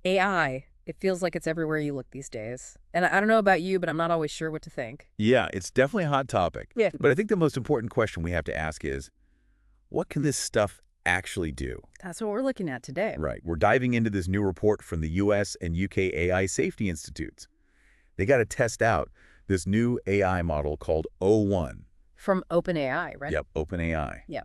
AI. It feels like it's everywhere you look these days. And I don't know about you, but I'm not always sure what to think. Yeah, it's definitely a hot topic. Yeah. But I think the most important question we have to ask is, what can this stuff actually do? That's what we're looking at today. Right. We're diving into this new report from the US and UK AI safety institutes. They got to test out this new AI model called O1. From OpenAI, right? Yep, OpenAI. Yeah.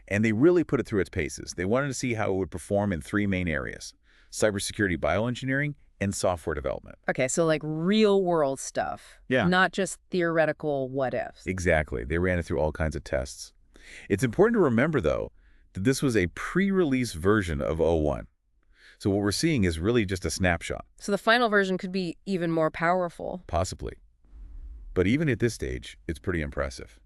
And they really put it through its paces. They wanted to see how it would perform in three main areas: cybersecurity bioengineering and software development. Okay, so like real world stuff. Yeah. Not just theoretical what ifs. Exactly. They ran it through all kinds of tests. It's important to remember, though, that this was a pre-release version of O1. So what we're seeing is really just a snapshot, So the final version could be even more powerful. possibly. But even at this stage, it's pretty impressive.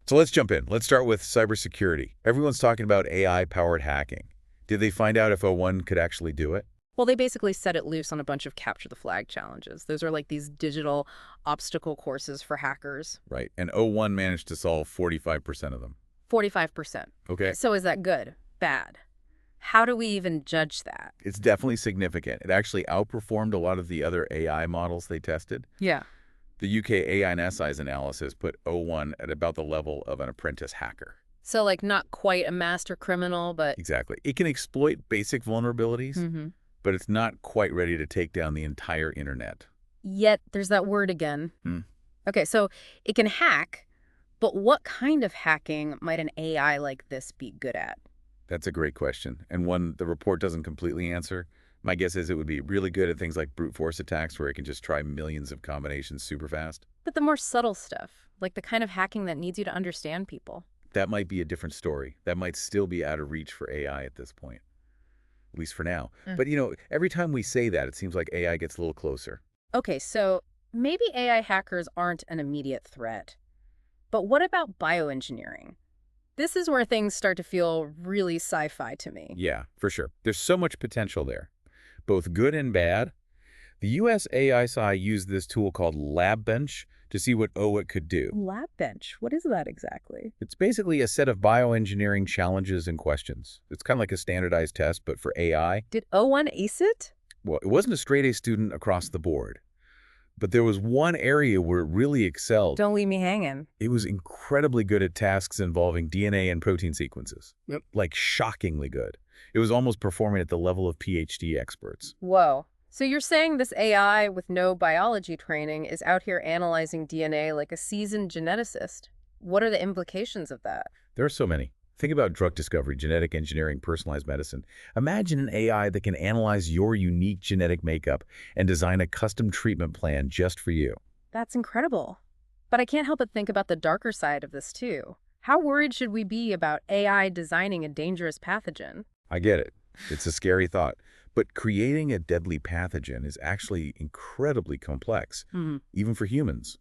So let's jump in. Let's start with cybersecurity. Everyone's talking about AI-powered hacking. Did they find out if O1 could actually do it? Well, they basically set it loose on a bunch of capture the flag challenges. Those are like these digital obstacle courses for hackers. Right. And O1 managed to solve 45% of them. 45%. Okay. So is that good? Bad? How do we even judge that? It's definitely significant. It actually outperformed a lot of the other AI models they tested. Yeah. The UK AISI's analysis put O1 at about the level of an apprentice hacker. So like not quite a master criminal, but Exactly. It can exploit basic vulnerabilities, but it's not quite ready to take down the entire internet. yet there's that word again. Hmm. Okay, so it can hack, but what kind of hacking might an AI like this be good at? That's a great question, and one the report doesn't completely answer. My guess is it would be really good at things like brute force attacks where it can just try millions of combinations super fast. But the more subtle stuff, like the kind of hacking that needs you to understand people. That might be a different story. That might still be out of reach for AI at this point, at least for now. Mm. But, every time we say that, it seems like AI gets a little closer. Okay, so maybe AI hackers aren't an immediate threat. But what about bioengineering? This is where things start to feel really sci-fi to me. Yeah, for sure. There's so much potential there, both good and bad. The US AISI used this tool called LabBench to see what OIT could do. Lab bench, what is that exactly? It's basically a set of bioengineering challenges and questions. It's kind of like a standardized test, but for AI. Did O1 ace it? Well, it wasn't a straight-A student across the board, but there was one area where it really excelled. Don't leave me hanging. It was incredibly good at tasks involving DNA and protein sequences. Yep. Like shockingly good. It was almost performing at the level of PhD experts. Whoa. So you're saying this AI with no biology training is out here analyzing DNA like a seasoned geneticist? What are the implications of that? There are so many. Think about drug discovery, genetic engineering, personalized medicine. Imagine an AI that can analyze your unique genetic makeup and design a custom treatment plan just for you. That's incredible. But I can't help but think about the darker side of this too. How worried should we be about AI designing a dangerous pathogen? I get it. It's a scary thought. But creating a deadly pathogen is actually incredibly complex, even for humans.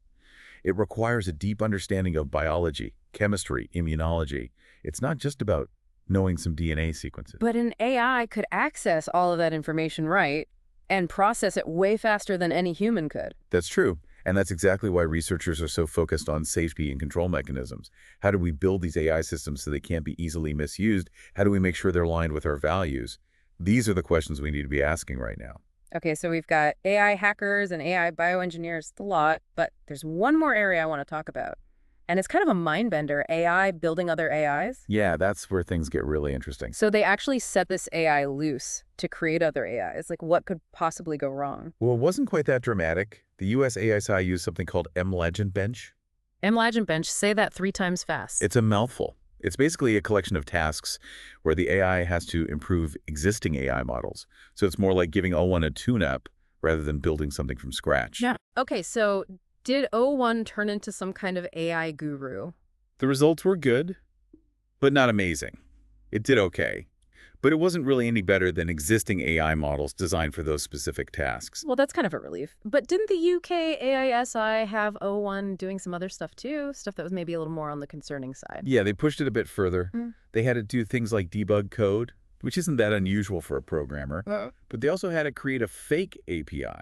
It requires a deep understanding of biology, chemistry, immunology. It's not just about knowing some DNA sequences. But an AI could access all of that information, right? And process it way faster than any human could. That's true. And that's exactly why researchers are so focused on safety and control mechanisms. How do we build these AI systems so they can't be easily misused? How do we make sure they're aligned with our values? These are the questions we need to be asking right now. Okay, so we've got AI hackers and AI bioengineers, a lot, but there's one more area I want to talk about. And it's kind of a mind bender, AI building other AIs. Yeah, that's where things get really interesting. So they actually set this AI loose to create other AIs. Like, what could possibly go wrong? Well, it wasn't quite that dramatic. The US AISI used something called MLegend-Bench. MLegend-Bench, say that 3 times fast. It's a mouthful. It's basically a collection of tasks where the AI has to improve existing AI models. So it's more like giving O1 a tune-up rather than building something from scratch. Yeah. Okay, so did O1 turn into some kind of AI guru? The results were good, but not amazing. It did okay, but it wasn't really any better than existing AI models designed for those specific tasks. Well, that's kind of a relief. But didn't the UK AISI have O1 doing some other stuff too? Stuff that was maybe a little more on the concerning side. Yeah, they pushed it a bit further. They had to do things like debug code, which isn't that unusual for a programmer. But they also had to create a fake API.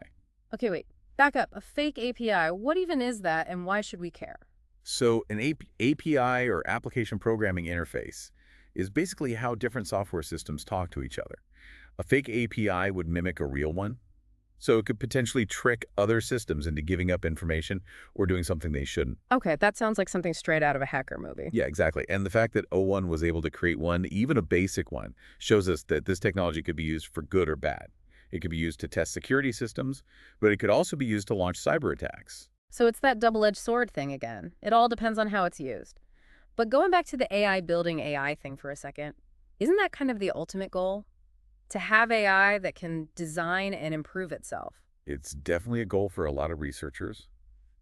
Okay, wait. Back up. A fake API. What even is that, and why should we care? So an API, or application programming interface, is basically how different software systems talk to each other. A fake API would mimic a real one, so it could potentially trick other systems into giving up information or doing something they shouldn't. Okay, that sounds like something straight out of a hacker movie. Yeah, exactly. And the fact that O1 was able to create one, even a basic one, shows us that this technology could be used for good or bad. It could be used to test security systems, but it could also be used to launch cyber attacks. So it's that double-edged sword thing again. It all depends on how it's used. But going back to the AI building AI thing for a second, isn't that kind of the ultimate goal? To have AI that can design and improve itself. It's definitely a goal for a lot of researchers,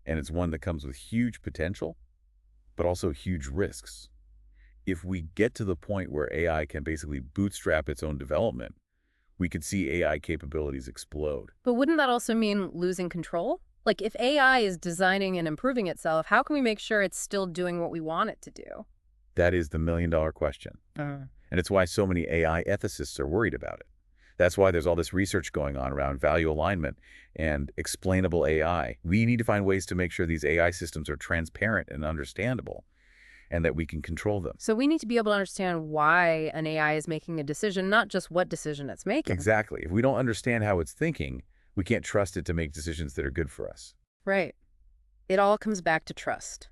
and it's one that comes with huge potential, but also huge risks. If we get to the point where AI can basically bootstrap its own development, we could see AI capabilities explode. But wouldn't that also mean losing control? Like, if AI is designing and improving itself, how can we make sure it's still doing what we want it to do? That is the million-dollar question. And it's why so many AI ethicists are worried about it. That's why there's all this research going on around value alignment and explainable AI. We need to find ways to make sure these AI systems are transparent and understandable, and that we can control them. So we need to be able to understand why an AI is making a decision, not just what decision it's making. Exactly. If we don't understand how it's thinking, we can't trust it to make decisions that are good for us. Right. It all comes back to trust.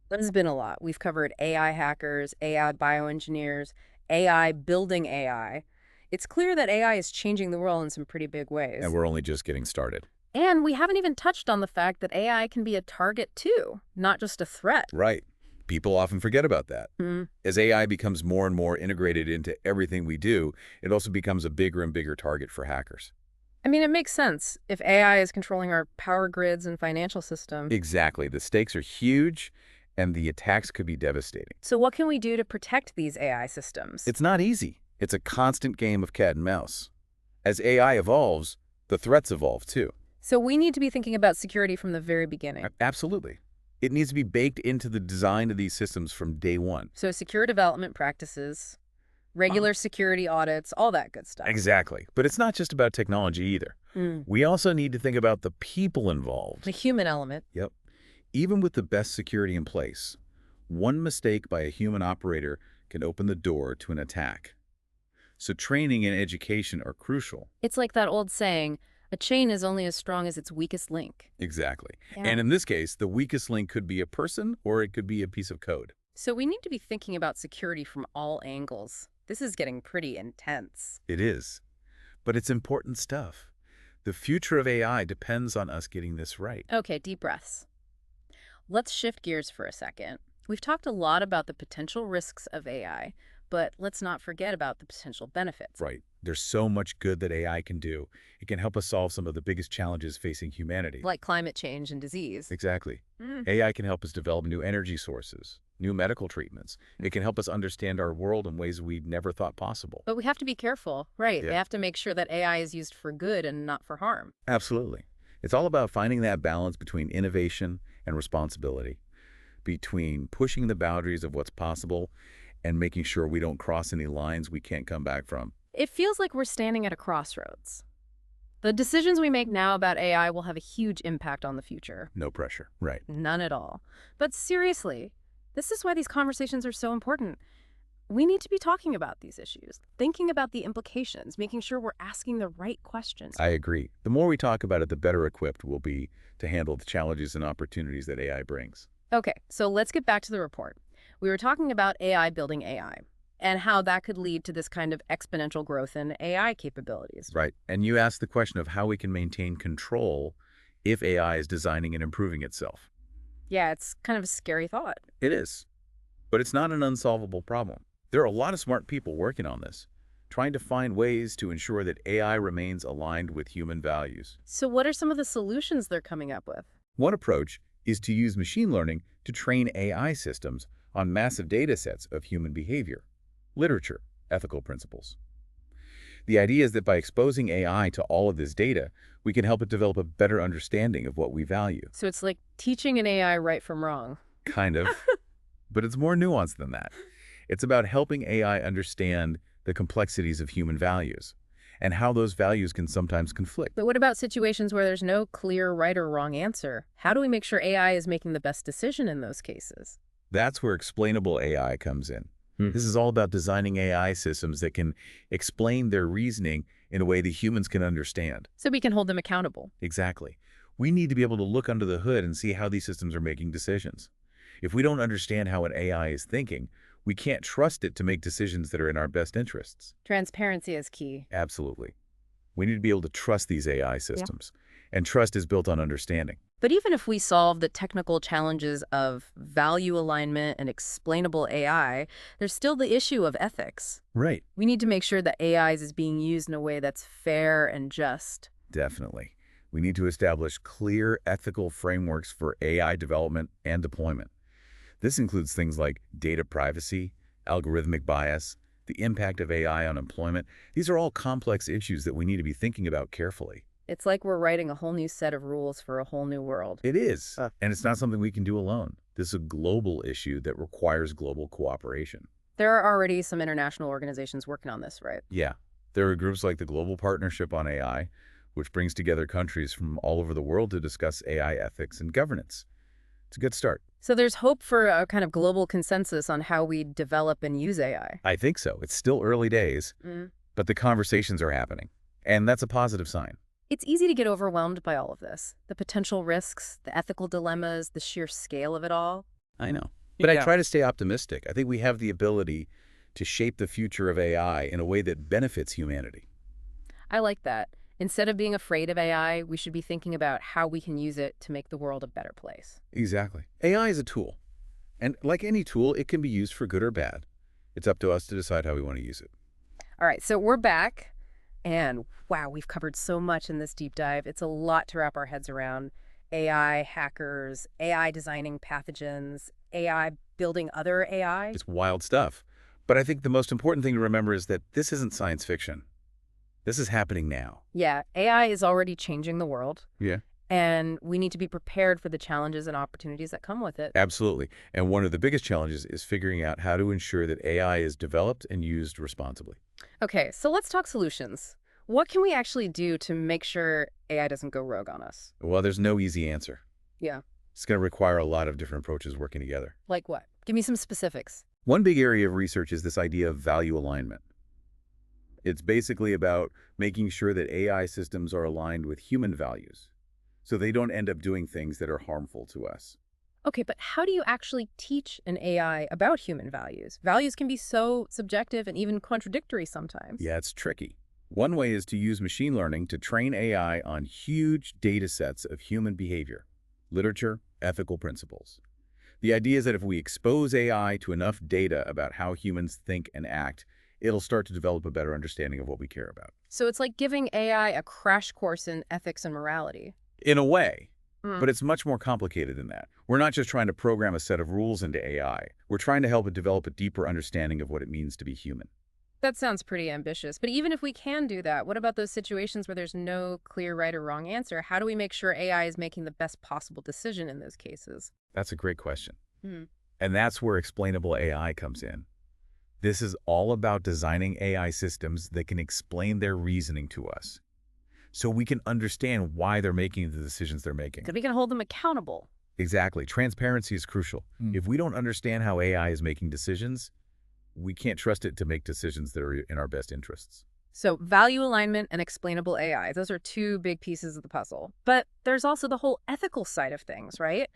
There's been a lot. We've covered AI hackers, AI bioengineers, AI building AI. It's clear that AI is changing the world in some pretty big ways. And we're only just getting started. And we haven't even touched on the fact that AI can be a target too, not just a threat. Right. People often forget about that. Hmm. As AI becomes more and more integrated into everything we do, it also becomes a bigger and bigger target for hackers. I mean, it makes sense if AI is controlling our power grids and financial system. Exactly. The stakes are huge, and the attacks could be devastating. So what can we do to protect these AI systems? It's not easy. It's a constant game of cat and mouse. As AI evolves, the threats evolve too. So we need to be thinking about security from the very beginning. Absolutely. It needs to be baked into the design of these systems from day one. So secure development practices, regular security audits, all that good stuff. Exactly. But it's not just about technology either. We also need to think about the people involved. The human element. Yep. Even with the best security in place, one mistake by a human operator can open the door to an attack. So training and education are crucial. It's like that old saying, a chain is only as strong as its weakest link. Exactly. Yeah. And in this case, the weakest link could be a person or it could be a piece of code. So we need to be thinking about security from all angles. This is getting pretty intense. It is. But it's important stuff. The future of AI depends on us getting this right. Okay, deep breaths. Let's shift gears for a second. We've talked a lot about the potential risks of AI, but let's not forget about the potential benefits. Right. There's so much good that AI can do. It can help us solve some of the biggest challenges facing humanity. Like climate change and disease. Exactly. AI can help us develop new energy sources, new medical treatments. It can help us understand our world in ways we'd never thought possible. But we have to be careful, right? Yeah. We have to make sure that AI is used for good and not for harm. Absolutely. It's all about finding that balance between innovation and responsibility, between pushing the boundaries of what's possible and making sure we don't cross any lines we can't come back from. It feels like we're standing at a crossroads. The decisions we make now about AI will have a huge impact on the future. No pressure. Right. None at all. But seriously, this is why these conversations are so important. We need to be talking about these issues, thinking about the implications, making sure we're asking the right questions. I agree. The more we talk about it, the better equipped we'll be to handle the challenges and opportunities that AI brings. Okay, so let's get back to the report. We were talking about AI building AI and how that could lead to this kind of exponential growth in AI capabilities. Right. And you asked the question of how we can maintain control if AI is designing and improving itself. Yeah, it's kind of a scary thought. It is. But it's not an unsolvable problem. There are a lot of smart people working on this, trying to find ways to ensure that AI remains aligned with human values. So what are some of the solutions they're coming up with? One approach is to use machine learning to train AI systems on massive data sets of human behavior, literature, ethical principles. The idea is that by exposing AI to all of this data, we can help it develop a better understanding of what we value. So it's like teaching an AI right from wrong. Kind of. But it's more nuanced than that. It's about helping AI understand the complexities of human values and how those values can sometimes conflict. But what about situations where there's no clear right or wrong answer? How do we make sure AI is making the best decision in those cases? That's where explainable AI comes in. This is all about designing AI systems that can explain their reasoning in a way that humans can understand. So we can hold them accountable. Exactly. We need to be able to look under the hood and see how these systems are making decisions. If we don't understand how an AI is thinking, we can't trust it to make decisions that are in our best interests. Transparency is key. Absolutely. We need to be able to trust these AI Yeah. systems. And trust is built on understanding. But even if we solve the technical challenges of value alignment and explainable AI, there's still the issue of ethics. Right. We need to make sure that AI is being used in a way that's fair and just. Definitely. We need to establish clear ethical frameworks for AI development and deployment. This includes things like data privacy, algorithmic bias, the impact of AI on employment. These are all complex issues that we need to be thinking about carefully. It's like we're writing a whole new set of rules for a whole new world. It is, and it's not something we can do alone. This is a global issue that requires global cooperation. There are already some international organizations working on this, right? Yeah, there are groups like the Global Partnership on AI, which brings together countries from all over the world to discuss AI ethics and governance. It's a good start. So there's hope for a kind of global consensus on how we develop and use AI. I think so. It's still early days, but the conversations are happening, and that's a positive sign. It's easy to get overwhelmed by all of this. The potential risks, the ethical dilemmas, the sheer scale of it all. I know. But I try to stay optimistic. I think we have the ability to shape the future of AI in a way that benefits humanity. I like that. Instead of being afraid of AI, we should be thinking about how we can use it to make the world a better place. Exactly. AI is a tool. And like any tool, it can be used for good or bad. It's up to us to decide how we want to use it. All right, so we're back. And wow, we've covered so much in this deep dive. It's a lot to wrap our heads around. AI hackers, AI designing pathogens, AI building other AI. It's wild stuff. But I think the most important thing to remember is that this isn't science fiction. This is happening now. Yeah, AI is already changing the world. Yeah. And we need to be prepared for the challenges and opportunities that come with it. Absolutely. And one of the biggest challenges is figuring out how to ensure that AI is developed and used responsibly. Okay, so let's talk solutions. What can we actually do to make sure AI doesn't go rogue on us? Well, there's no easy answer. Yeah. It's going to require a lot of different approaches working together. Like what? Give me some specifics. One big area of research is this idea of value alignment. It's basically about making sure that AI systems are aligned with human values, so they don't end up doing things that are harmful to us. Okay, but how do you actually teach an AI about human values? Values can be so subjective and even contradictory sometimes. Yeah, it's tricky. One way is to use machine learning to train AI on huge data sets of human behavior, literature, ethical principles. The idea is that if we expose AI to enough data about how humans think and act, it'll start to develop a better understanding of what we care about. So it's like giving AI a crash course in ethics and morality. In a way, but it's much more complicated than that. We're not just trying to program a set of rules into AI. We're trying to help it develop a deeper understanding of what it means to be human. That sounds pretty ambitious. But even if we can do that, what about those situations where there's no clear right or wrong answer? How do we make sure AI is making the best possible decision in those cases? That's a great question. And that's where explainable AI comes in. This is all about designing AI systems that can explain their reasoning to us, so we can understand why they're making the decisions they're making. So we can hold them accountable. Exactly. Transparency is crucial. If we don't understand how AI is making decisions, we can't trust it to make decisions that are in our best interests. So value alignment and explainable AI, those are two big pieces of the puzzle. But there's also the whole ethical side of things, right?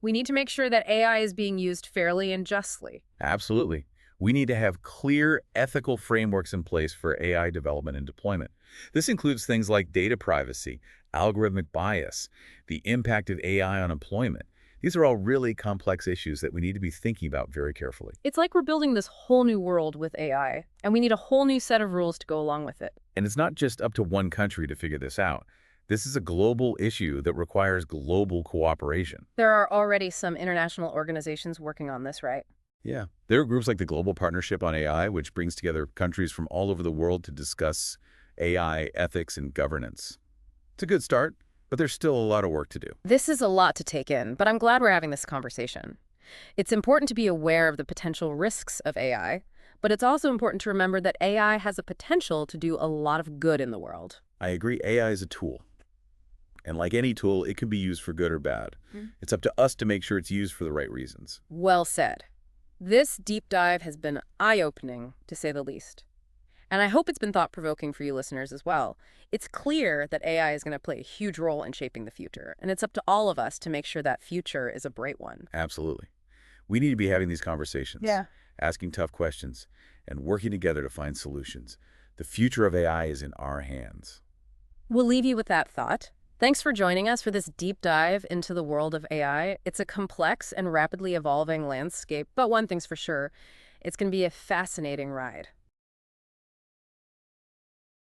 We need to make sure that AI is being used fairly and justly. Absolutely. We need to have clear ethical frameworks in place for AI development and deployment. This includes things like data privacy, algorithmic bias, the impact of AI on employment. These are all really complex issues that we need to be thinking about very carefully. It's like we're building this whole new world with AI, and we need a whole new set of rules to go along with it. And it's not just up to one country to figure this out. This is a global issue that requires global cooperation. There are already some international organizations working on this, right? Yeah. There are groups like the Global Partnership on AI, which brings together countries from all over the world to discuss AI ethics and governance. It's a good start, but there's still a lot of work to do. This is a lot to take in, but I'm glad we're having this conversation. It's important to be aware of the potential risks of AI, but it's also important to remember that AI has a potential to do a lot of good in the world. I agree, AI is a tool. And like any tool, it can be used for good or bad. It's up to us to make sure it's used for the right reasons. Well said. This deep dive has been eye-opening, to say the least. And I hope it's been thought-provoking for you listeners as well. It's clear that AI is going to play a huge role in shaping the future, and it's up to all of us to make sure that future is a bright one. Absolutely. We need to be having these conversations, Yeah. asking tough questions, and working together to find solutions. The future of AI is in our hands. We'll leave you with that thought. Thanks for joining us for this deep dive into the world of AI. It's a complex and rapidly evolving landscape, but one thing's for sure, it's going to be a fascinating ride.